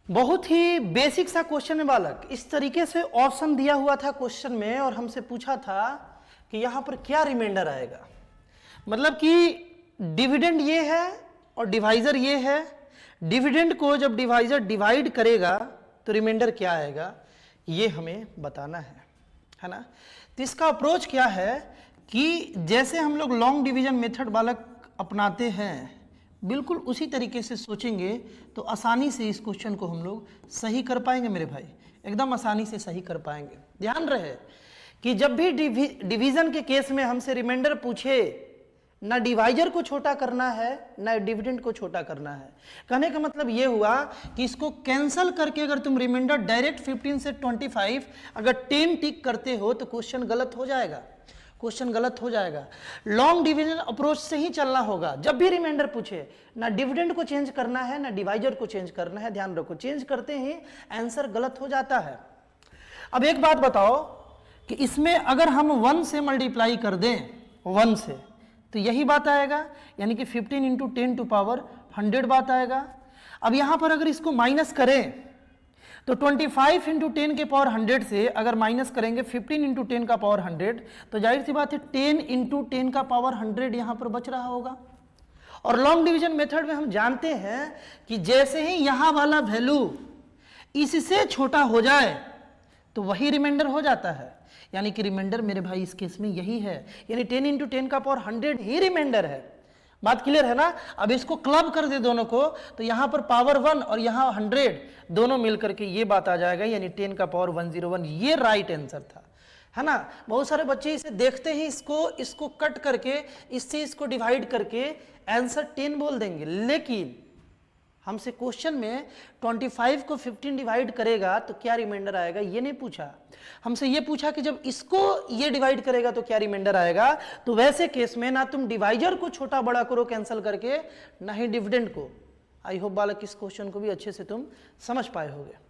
बहुत ही बेसिक सा क्वेश्चन है बालक। इस तरीके से ऑप्शन दिया हुआ था क्वेश्चन में और हमसे पूछा था कि यहां पर क्या रिमाइंडर आएगा। मतलब कि डिविडेंड ये है और डिवाइजर ये है। डिविडेंड को जब डिवाइजर डिवाइड करेगा तो रिमाइंडर क्या आएगा ये हमें बताना है ना। तो इसका अप्रोच क्या है कि जैसे हम लोग लॉन्ग डिवीजन मेथड बालक अपनाते हैं बिल्कुल उसी तरीके से सोचेंगे तो आसानी से इस क्वेश्चन को हम लोग सही कर पाएंगे मेरे भाई, एकदम आसानी से सही कर पाएंगे। ध्यान रहे कि जब भी डिवीजन के केस में हमसे रिमाइंडर पूछे ना डिवाइजर को छोटा करना है ना डिविडेंड को छोटा करना है। कहने का मतलब ये हुआ कि इसको कैंसल करके अगर तुम रिमाइंडर डायरेक्ट 15 से 25 अगर 10 टिक करते हो तो क्वेश्चन गलत हो जाएगा, क्वेश्चन गलत हो जाएगा। लॉन्ग डिवीजन अप्रोच से ही चलना होगा। जब भी रिमाइंडर पूछे ना डिविडेंड को चेंज करना है ना डिवाइजर को चेंज करना है। ध्यान रखो, चेंज करते ही आंसर गलत हो जाता है। अब एक बात बताओ कि इसमें अगर हम 1 से मल्टीप्लाई कर दें 1 से तो यही बात आएगा, यानी कि 15 इंटू 10 टू पावर 100 बात आएगा। अब यहां पर अगर इसको माइनस करें तो 25 इंटू 10 के पावर 100 से अगर माइनस करेंगे 15 इंटू 10 का पावर 100 तो जाहिर सी बात है 10 इंटू 10 का पावर 100 यहां पर बच रहा होगा। और लॉन्ग डिवीजन मेथड में हम जानते हैं कि जैसे ही यहां वाला वैल्यू इससे छोटा हो जाए तो वही रिमाइंडर हो जाता है। यानी कि रिमाइंडर मेरे भाई इस केस में यही है, यानी 10 इंटू 10 का पावर 100 ही रिमाइंडर है। बात क्लियर है ना। अब इसको क्लब कर दे दोनों को तो यहां पर पावर 1 और यहां 100 दोनों मिलकर के ये बात आ जाएगा, यानी 10 का पावर 101। ये राइट आंसर था, है ना। बहुत सारे बच्चे इसे देखते ही इसको कट करके इससे इसको डिवाइड करके आंसर 10 बोल देंगे, लेकिन हमसे क्वेश्चन में 25 को 15 डिवाइड करेगा तो क्या रिमाइंडर आएगा ये नहीं पूछा। हमसे ये पूछा कि जब इसको ये डिवाइड करेगा तो क्या रिमाइंडर आएगा। तो वैसे केस में ना तुम डिवाइजर को छोटा बड़ा करो कैंसिल करके, ना ही डिविडेंड को। आई होप बालक इस क्वेश्चन को भी अच्छे से तुम समझ पाए होगे।